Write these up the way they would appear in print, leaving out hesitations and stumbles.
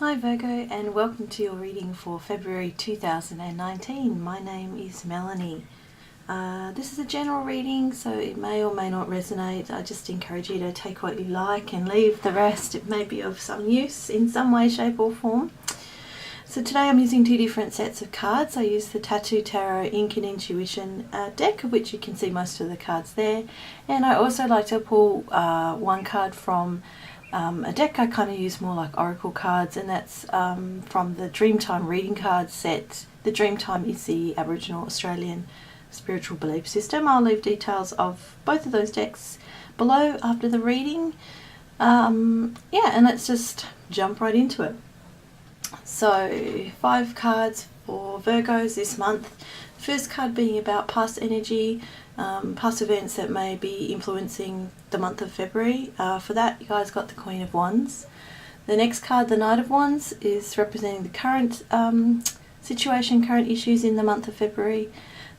Hi Virgo, and welcome to your reading for February 2019. My name is Melanie. This is a general reading, so it may or may not resonate. I just encourage you to take what you like and leave the rest. It may be of some use in some way, shape or form. So today I'm using two different sets of cards. I use the Tattoo Tarot Ink and Intuition deck, of which you can see most of the cards there. And I also like to pull one card from a deck I kind of use more like oracle cards, and that's from the Dreamtime Reading Cards set. The Dreamtime is the Aboriginal Australian spiritual belief system. I'll leave details of both of those decks below after the reading. And let's just jump right into it. So 5 cards for Virgos this month. First card being about past energy, past events that may be influencing the month of February. For that, you guys got the Queen of Wands. The next card, the Knight of Wands, is representing the current situation, current issues in the month of February.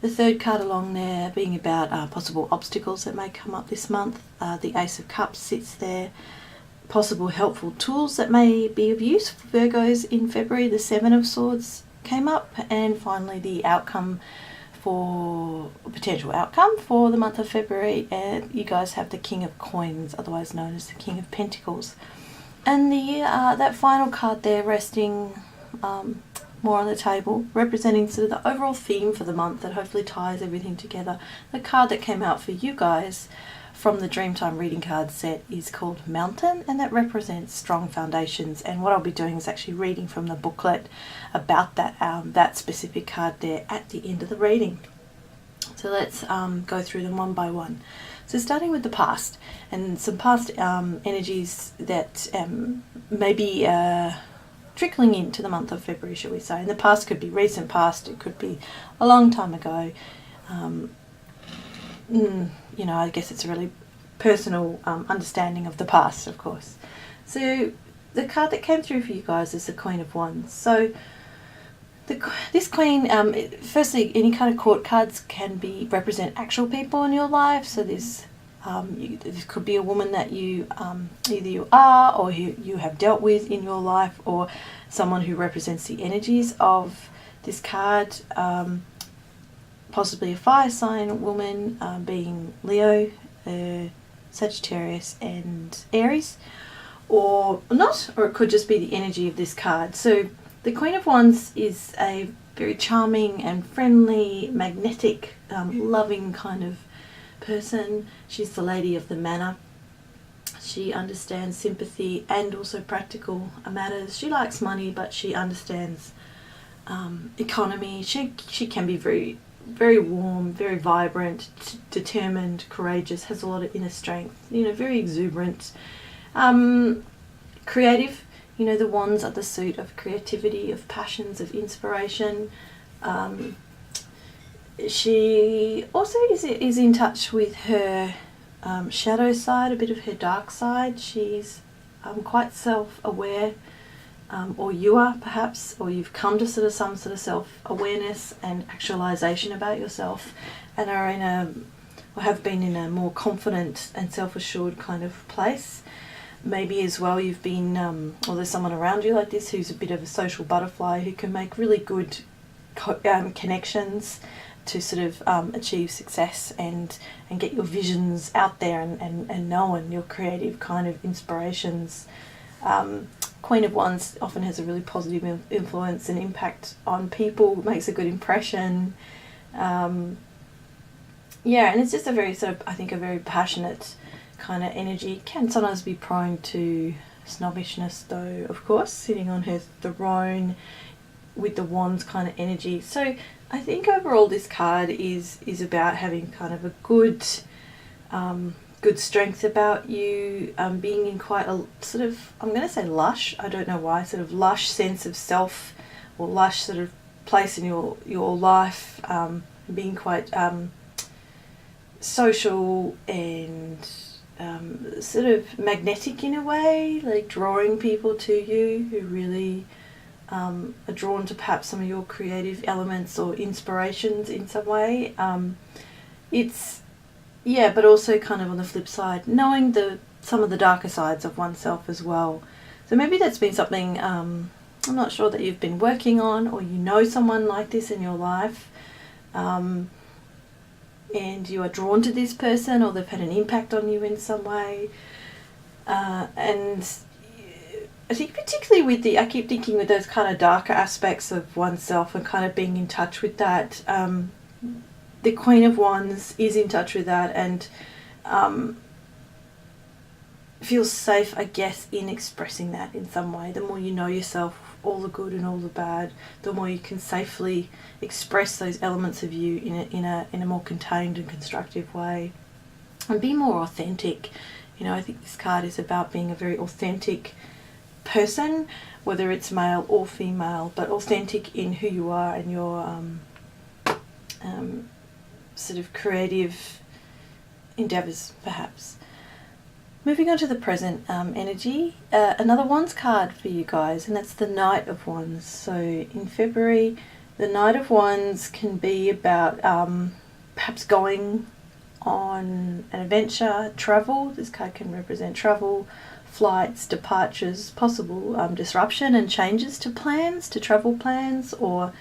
The third card along there being about possible obstacles that may come up this month. The Ace of Cups sits there. Possible helpful tools that may be of use for Virgos in February. The Seven of Swords came up, and finally the outcome for potential outcome for the month of February, and you guys have the King of Coins, otherwise known as the King of Pentacles, and the that final card there resting more on the table, representing sort of the overall theme for the month that hopefully ties everything together. The card that came out for you guys from the Dreamtime Reading Cards set is called Mountain, and that represents strong foundations. And what I'll be doing is actually reading from the booklet about that that specific card there at the end of the reading. So let's go through them one by one. So starting with the past, and some past energies that may be trickling into the month of February, shall we say. And the past could be recent past, it could be a long time ago. I guess it's a really personal understanding of the past, of course. So the card that came through for you guys is the Queen of Wands. So this Queen, firstly, any kind of court cards can represent actual people in your life. So this could be a woman that you either you are or you have dealt with in your life, or someone who represents the energies of this card. Possibly a fire sign woman, being Leo, Sagittarius and Aries, or not, or it could just be the energy of this card. So the Queen of Wands is a very charming and friendly, magnetic, loving kind of person. She's the lady of the manor. She understands sympathy and also practical matters. She likes money, but she understands economy. She can be very warm, very vibrant, determined, courageous, has a lot of inner strength, very exuberant, creative. The wands are the suit of creativity, of passions, of inspiration. She also is in touch with her shadow side, a bit of her dark side. She's quite self-aware, or you are perhaps, or you've come to some sort of self-awareness and actualization about yourself, and have been in a more confident and self-assured kind of place. Maybe as well you've been, or there's someone around you like this who's a bit of a social butterfly, who can make really good connections to sort of achieve success and get your visions out there and known, your creative kind of inspirations. Queen of Wands often has a really positive influence and impact on people, makes a good impression. And it's just a very sort of, I think, a very passionate kind of energy. It can sometimes be prone to snobbishness though, of course, sitting on her throne with the wands kind of energy. So I think overall this card is about having kind of a good strength about you, being in quite a sort of, I'm going to say lush, I don't know why, sort of lush sense of self, or lush sort of place in your life, being quite social and sort of magnetic in a way, like drawing people to you who really are drawn to perhaps some of your creative elements or inspirations in some way. But also kind of on the flip side, knowing some of the darker sides of oneself as well. So maybe that's been something, I'm not sure, that you've been working on, or you know someone like this in your life, and you are drawn to this person, or they've had an impact on you in some way. And I think particularly with I keep thinking with those kind of darker aspects of oneself and kind of being in touch with that. The Queen of Wands is in touch with that, and feels safe, I guess, in expressing that in some way. The more you know yourself, all the good and all the bad, the more you can safely express those elements of you in a more contained and constructive way, and be more authentic. You know, I think this card is about being a very authentic person, whether it's male or female, but authentic in who you are and your sort of creative endeavours, perhaps. Moving on to the present energy, another Wands card for you guys, and that's the Knight of Wands. So in February, the Knight of Wands can be about perhaps going on an adventure, travel. This card can represent travel, flights, departures, possible disruption and changes to plans, to travel plans, or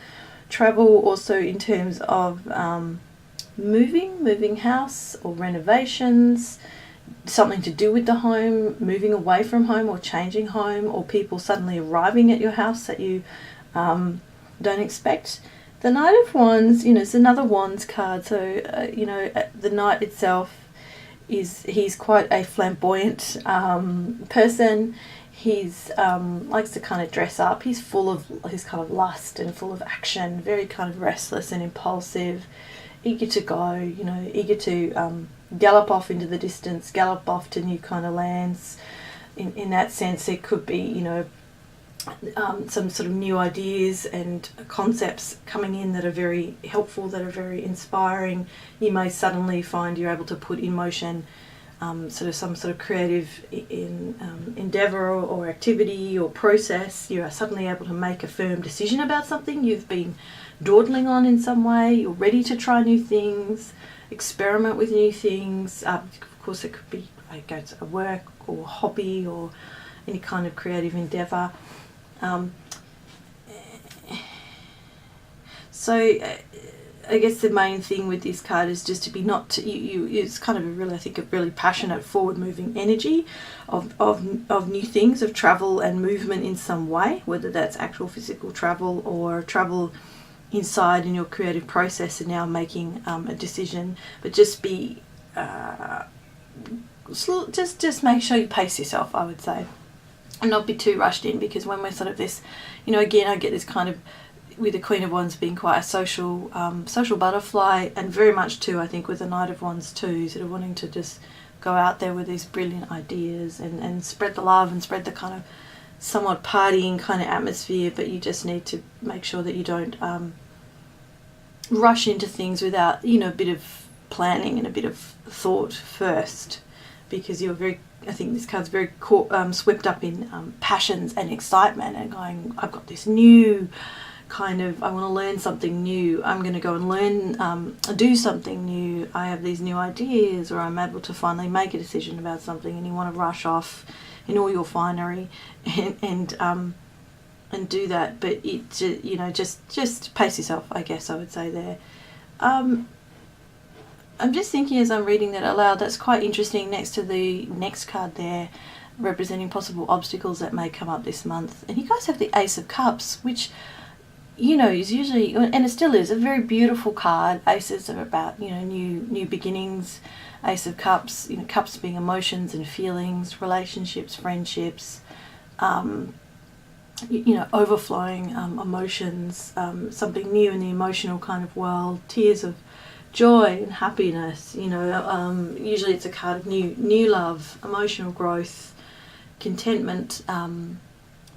travel also in terms of moving house or renovations, something to do with the home, moving away from home or changing home, or people suddenly arriving at your house that you don't expect. The Knight of Wands, you know, it's another Wands card. So, you know, the Knight itself he's quite a flamboyant person. He's likes to kind of dress up. He's full of his kind of lust and full of action, very kind of restless and impulsive, eager to go, you know, eager to gallop off into the distance, gallop off to new kind of lands. In that sense, it could be, you know, some sort of new ideas and concepts coming in that are very helpful, that are very inspiring. You may suddenly find you're able to put in motion some sort of creative endeavour or activity or process. You are suddenly able to make a firm decision about something you've been dawdling on in some way. You're ready to try new things, experiment with new things. Of course, it could be go to a work or hobby or any kind of creative endeavour. So I guess the main thing with this card is just to be it's kind of a really passionate, forward-moving energy of new things, of travel and movement in some way, whether that's actual physical travel or travel inside in your creative process and now making a decision. But just be just make sure you pace yourself, I would say, and not be too rushed in, because when we're sort of this, you know, again, I get this kind of, with the Queen of Wands being quite a social butterfly, and very much too, I think, with the Knight of Wands too, sort of wanting to just go out there with these brilliant ideas and spread the love and spread the kind of somewhat partying kind of atmosphere, but you just need to make sure that you don't rush into things without, you know, a bit of planning and a bit of thought first, because you're I think this card's very swept up in passions and excitement and going, I've got this new kind of, I want to learn something new, I'm going to go and learn, do something new, I have these new ideas, or I'm able to finally make a decision about something, and you want to rush off in all your finery and do that. But it, you know, just pace yourself, I guess I would say there. I'm just thinking as I'm reading that aloud, that's quite interesting next to the next card there, representing possible obstacles that may come up this month. And you guys have the Ace of Cups, which, you know, is usually, and it still is, a very beautiful card. Aces are about, you know, new beginnings. Ace of Cups, you know, cups being emotions and feelings, relationships, friendships, you know, overflowing emotions, something new in the emotional kind of world, tears of joy and happiness, you know, usually it's a card of new love, emotional growth, contentment,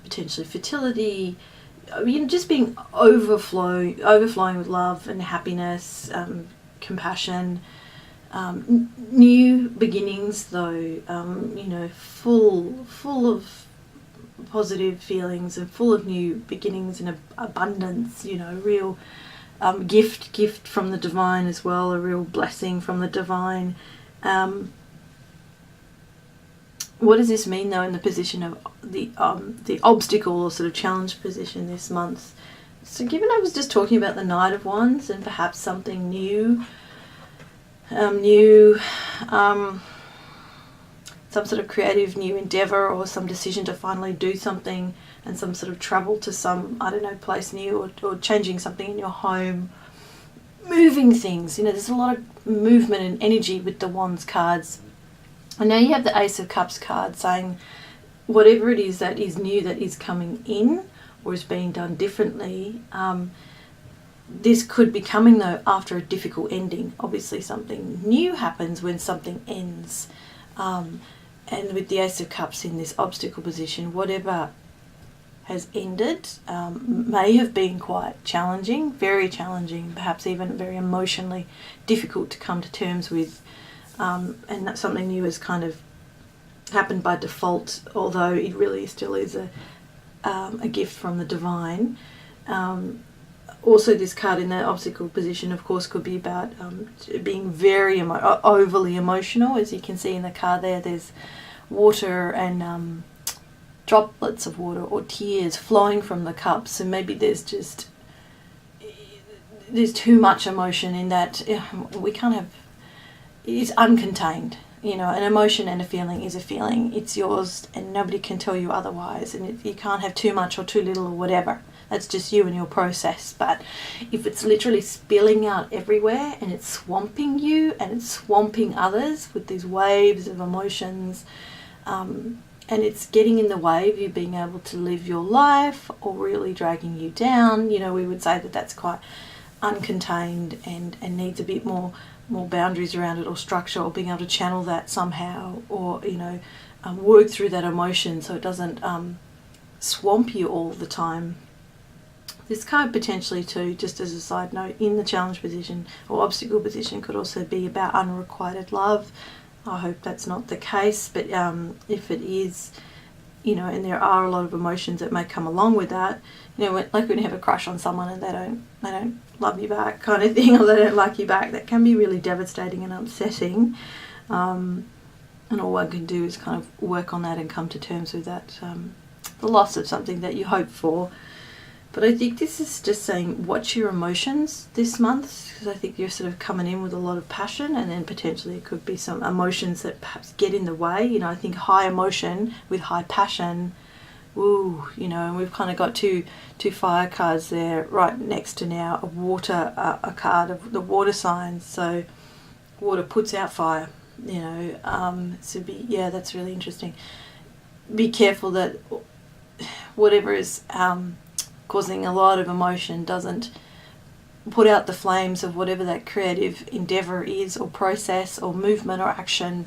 potentially fertility, you know, just being overflowing with love and happiness, compassion, new beginnings though, you know, full of positive feelings and full of new beginnings and abundance, you know, real gift from the divine as well, a real blessing from the divine. What does this mean though in the position of the obstacle or sort of challenge position this month? So given I was just talking about the Knight of Wands and perhaps something new, some sort of creative new endeavour or some decision to finally do something, and some sort of travel to some, I don't know, place new, or changing something in your home, moving things. You know, there's a lot of movement and energy with the Wands cards. And now you have the Ace of Cups card saying whatever it is that is new, that is coming in or is being done differently, this could be coming though after a difficult ending. Obviously something new happens when something ends. And with the Ace of Cups in this obstacle position, whatever has ended may have been quite challenging, very challenging, perhaps even very emotionally difficult to come to terms with. And that something new has kind of happened by default, although it really still is a gift from the divine. Also, this card in the obstacle position, of course, could be about being very overly emotional. As you can see in the card there, there's water and droplets of water or tears flowing from the cups. So maybe there's too much emotion in that. We can't have, it's uncontained. You know, an emotion and a feeling is a feeling. It's yours and nobody can tell you otherwise. And you can't have too much or too little or whatever. That's just you and your process. But if it's literally spilling out everywhere and it's swamping you and it's swamping others with these waves of emotions, and it's getting in the way of you being able to live your life or really dragging you down, you know, we would say that that's quite uncontained and needs a bit more boundaries around it, or structure, or being able to channel that somehow, or, you know, work through that emotion so it doesn't swamp you all the time. This card potentially too, just as a side note, in the challenge position or obstacle position, could also be about unrequited love. I hope that's not the case, but if it is, you know, and there are a lot of emotions that may come along with that, you know, like when you have a crush on someone and they don't love you back kind of thing, or they don't like you back, that can be really devastating and upsetting. And all one can do is kind of work on that and come to terms with that, the loss of something that you hope for. But I think this is just saying, watch your emotions this month, because I think you're sort of coming in with a lot of passion, and then potentially it could be some emotions that perhaps get in the way. You know, I think high emotion with high passion, ooh, you know, and we've kind of got two fire cards there right next to now a card of the water signs. So water puts out fire, you know, so that's really interesting. Be careful that whatever is causing a lot of emotion doesn't put out the flames of whatever that creative endeavour is, or process, or movement, or action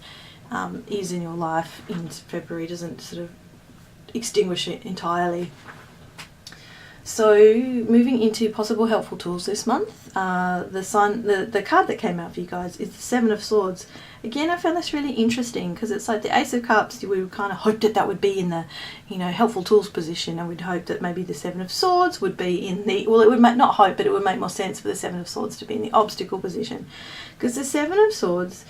is in your life in February. Doesn't sort of extinguish it entirely. So moving into possible helpful tools this month, the card that came out for you guys is the Seven of Swords. Again, I found this really interesting because it's like the Ace of Cups. We kind of hoped that would be in the, you know, helpful tools position, and we'd hope that maybe the Seven of Swords would be in the, well, it would make, not hope, but it would make more sense for the Seven of Swords to be in the obstacle position, because the Seven of Swords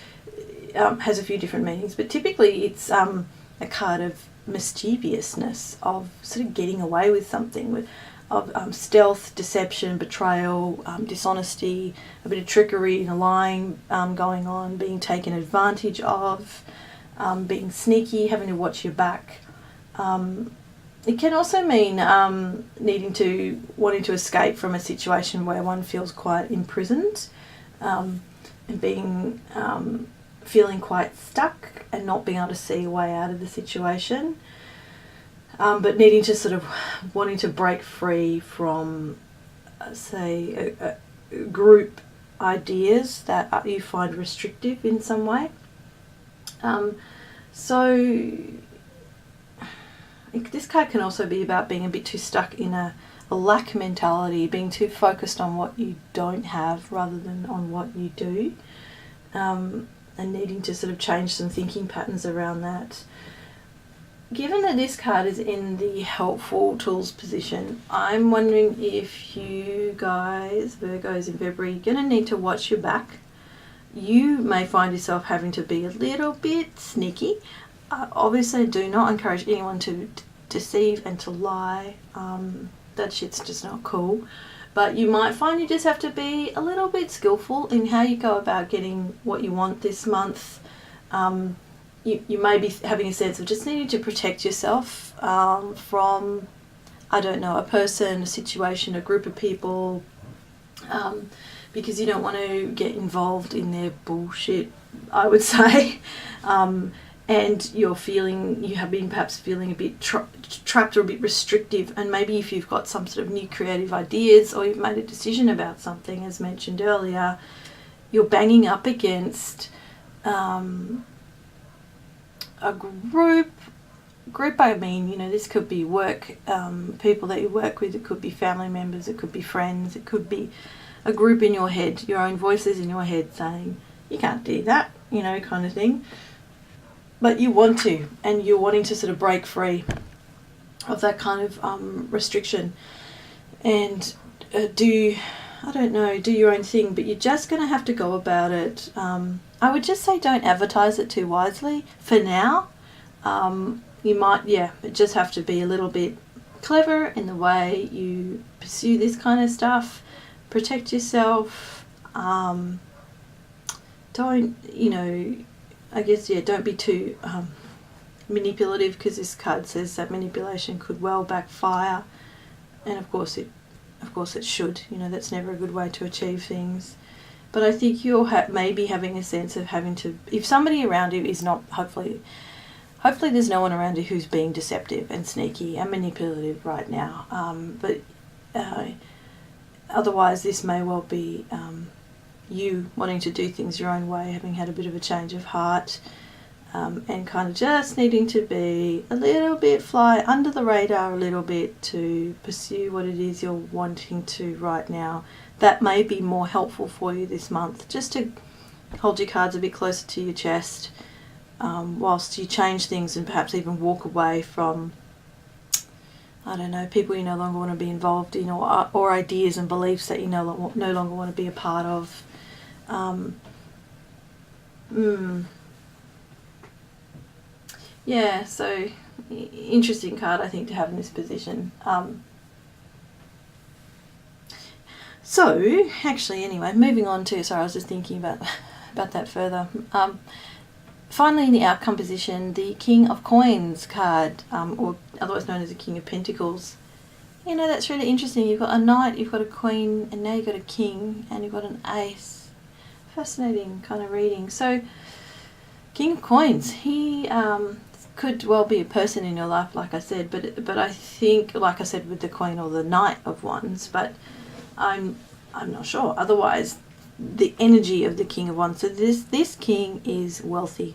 has a few different meanings, but typically it's a card of mischievousness, of sort of getting away with something, of stealth, deception, betrayal, dishonesty, a bit of trickery and lying going on, being taken advantage of, being sneaky, having to watch your back. It can also mean wanting to escape from a situation where one feels quite imprisoned, and being feeling quite stuck and not being able to see a way out of the situation. But needing to sort of wanting to break free from, say, group ideas that you find restrictive in some way. So this card can also be about being a bit too stuck in a lack mentality, being too focused on what you don't have rather than on what you do, and needing to sort of change some thinking patterns around that. Given that this card is in the helpful tools position, I'm wondering if you guys, Virgos in February, you're going to need to watch your back. You may find yourself having to be a little bit sneaky, obviously do not encourage anyone to deceive and to lie. That shit's just not cool. But you might find you just have to be a little bit skillful in how you go about getting what you want this month. You may be having a sense of just needing to protect yourself from, I don't know, a person, a situation, a group of people, because you don't want to get involved in their bullshit, I would say. And you have been perhaps feeling a bit trapped or a bit restrictive, and maybe if you've got some sort of new creative ideas or you've made a decision about something, as mentioned earlier, you're banging up against a group. I mean, this could be work, people that you work with, it could be family members, it could be friends, it could be a group in your head, your own voices in your head saying, you can't do that, kind of thing. But you want to, and you're wanting to sort of break free of that kind of restriction and do your own thing, but you're just going to have to go about it. I would just say don't advertise it too wisely for now. You might, just have to be a little bit clever in the way you pursue this kind of stuff. Protect yourself. Don't be too manipulative, because this card says that manipulation could well backfire, and of course it should. That's never a good way to achieve things. But I think you're maybe having a sense of having to, if somebody around you is not, hopefully there's no one around you who's being deceptive and sneaky and manipulative right now. But otherwise, this may well be you wanting to do things your own way, having had a bit of a change of heart, and kind of just needing to be a little bit, fly under the radar a little bit to pursue what it is you're wanting to right now. That may be more helpful for you this month, just to hold your cards a bit closer to your chest, whilst you change things and perhaps even walk away from, I don't know, people you no longer want to be involved in, or ideas and beliefs that you no longer want to be a part of. Yeah, so interesting card, I think, to have in this position. So, actually, anyway, moving on to, sorry, I was just thinking about that further. Finally, in the outcome position, the King of Coins card, or otherwise known as the King of Pentacles. That's really interesting. You've got a knight, you've got a queen, and now you've got a king, and you've got an ace. Fascinating kind of reading. So, King of Coins, he could well be a person in your life, like I said, but I think, like I said, with the Queen or the Knight of Wands, but I'm not sure. Otherwise, the energy of the King of Wands. So this king is wealthy.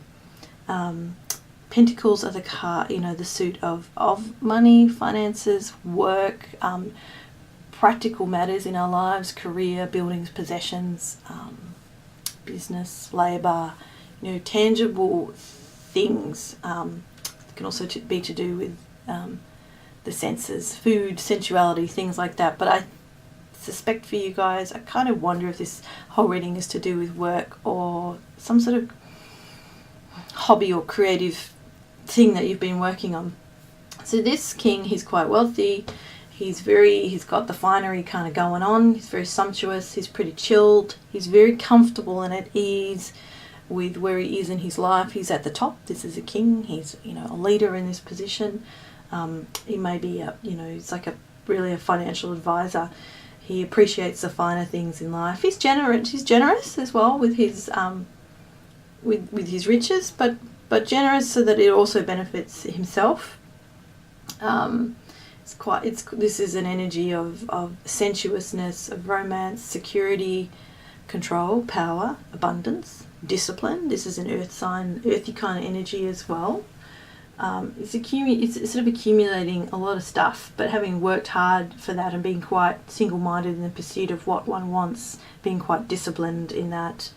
Pentacles are the card, the suit of money, finances, work, practical matters in our lives, career, buildings, possessions, business, labour, tangible things. It can also be to do with the senses, food, sensuality, things like that. But I suspect for you guys, I kind of wonder if this whole reading is to do with work or some sort of hobby or creative thing that you've been working on. So this king, he's quite wealthy. He's got the finery kind of going on. He's very sumptuous. He's pretty chilled. He's very comfortable and at ease with where he is in his life. He's at the top. This is a king. He's, a leader in this position. He may be, he's like really a financial advisor. He appreciates the finer things in life. He's generous as well with his with his riches, but generous so that it also benefits himself. This is an energy of sensuousness, of romance, security, control, power, abundance, discipline. This is an earth sign, earthy kind of energy as well. It's sort of accumulating a lot of stuff, but having worked hard for that and being quite single-minded in the pursuit of what one wants, being quite disciplined in that,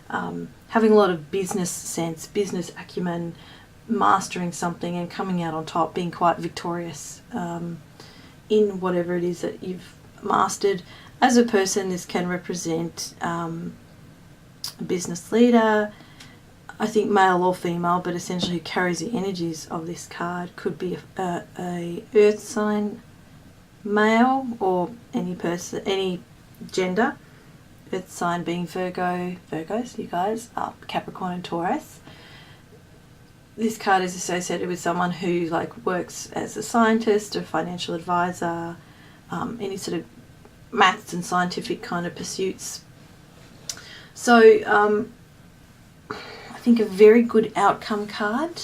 having a lot of business sense, business acumen, mastering something and coming out on top, being quite victorious in whatever it is that you've mastered. As a person, this can represent a business leader, I think male or female, but essentially carries the energies of this card. Could be a earth sign male, or any person, any gender. Earth sign being Virgos, you guys, Capricorn and Taurus. This card is associated with someone who works as a scientist, a financial advisor, any sort of maths and scientific kind of pursuits. So I think a very good outcome card,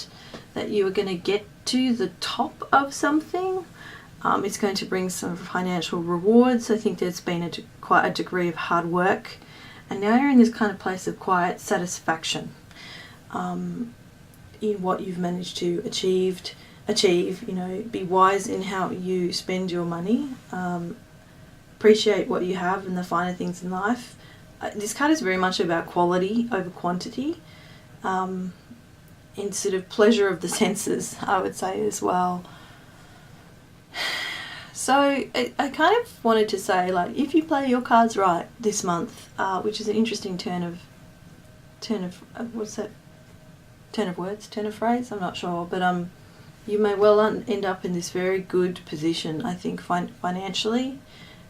that you are going to get to the top of something. It's going to bring some financial rewards. I think there's been quite a degree of hard work, and now you're in this kind of place of quiet satisfaction in what you've managed to achieve. Be wise in how you spend your money. Appreciate what you have and the finer things in life. This card is very much about quality over quantity, in sort of pleasure of the senses, I would say, as well. So I kind of wanted to say, if you play your cards right this month, which is an interesting turn of phrase, I'm not sure, but you may well end up in this very good position, I think, financially,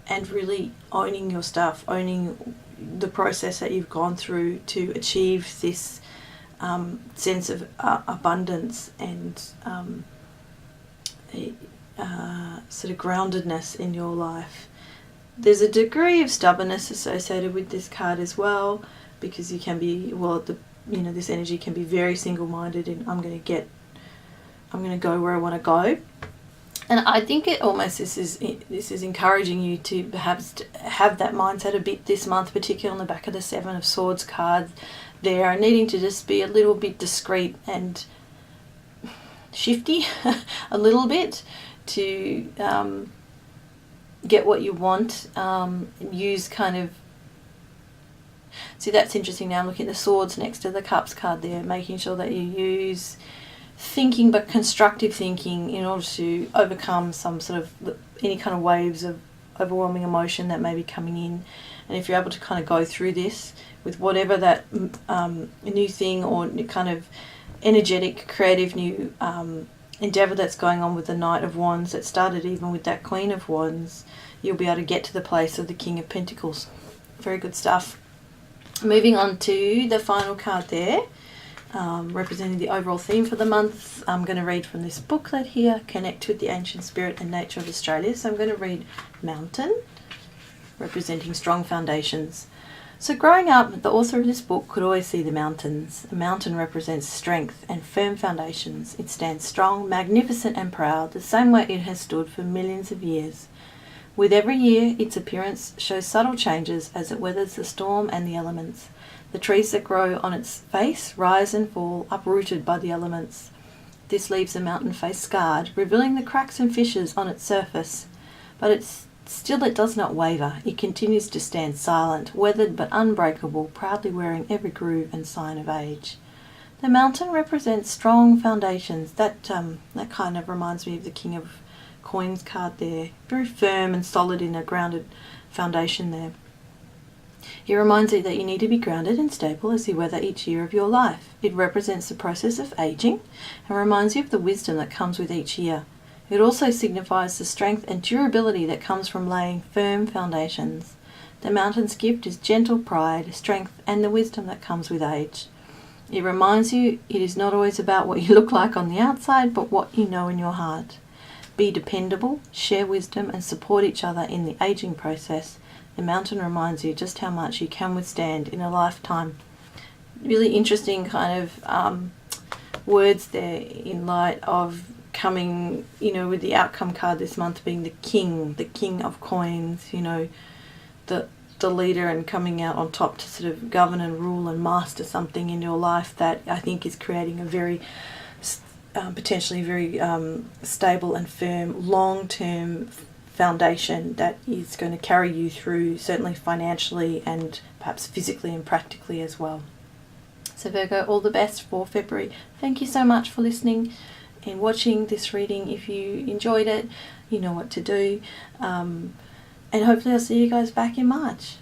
and really owning your stuff, owning the process that you've gone through to achieve this sense of abundance and sort of groundedness in your life. There's a degree of stubbornness associated with this card as well, because you can be, this energy can be very single-minded, and I'm going to go where I want to go. And I think this is encouraging you to perhaps have that mindset a bit this month, particularly on the back of the Seven of Swords card there, needing to just be a little bit discreet and shifty a little bit to get what you want. Use kind of, see, that's interesting. Now I'm looking at the Swords next to the Cups card there, making sure that you use thinking, but constructive thinking, in order to overcome some sort of any kind of waves of overwhelming emotion that may be coming in. And if you're able to kind of go through this with whatever that new thing or kind of energetic, creative new endeavour that's going on with the Knight of Wands that started even with that Queen of Wands, you'll be able to get to the place of the King of Pentacles. Very good stuff. Moving on to the final card there, representing the overall theme for the month. I'm going to read from this booklet here, Connect with the Ancient Spirit and Nature of Australia. So I'm going to read Mountain, representing strong foundations. So growing up, the author of this book could always see the mountains. A mountain represents strength and firm foundations. It stands strong, magnificent and proud, the same way it has stood for millions of years. With every year, its appearance shows subtle changes as it weathers the storm and the elements. The trees that grow on its face rise and fall, uprooted by the elements. This leaves the mountain face scarred, revealing the cracks and fissures on its surface. But it does not waver. It continues to stand silent, weathered but unbreakable, proudly wearing every groove and sign of age. The mountain represents strong foundations. That kind of reminds me of the King of Coins card there. Very firm and solid in a grounded foundation there. It reminds you that you need to be grounded and stable as you weather each year of your life. It represents the process of aging and reminds you of the wisdom that comes with each year. It also signifies the strength and durability that comes from laying firm foundations. The mountain's gift is gentle pride, strength, and the wisdom that comes with age. It reminds you it is not always about what you look like on the outside, but what you know in your heart. Be dependable, share wisdom, and support each other in the aging process. The mountain reminds you just how much you can withstand in a lifetime. Really interesting kind of words there in light of coming, with the outcome card this month being the King of Coins, the leader, and coming out on top to sort of govern and rule and master something in your life that I think is creating a very potentially very stable and firm long-term foundation that is going to carry you through, certainly financially and perhaps physically and practically as well. So Virgo, all the best for February. Thank you so much for listening and watching this reading. If you enjoyed it, you know what to do. And hopefully I'll see you guys back in March.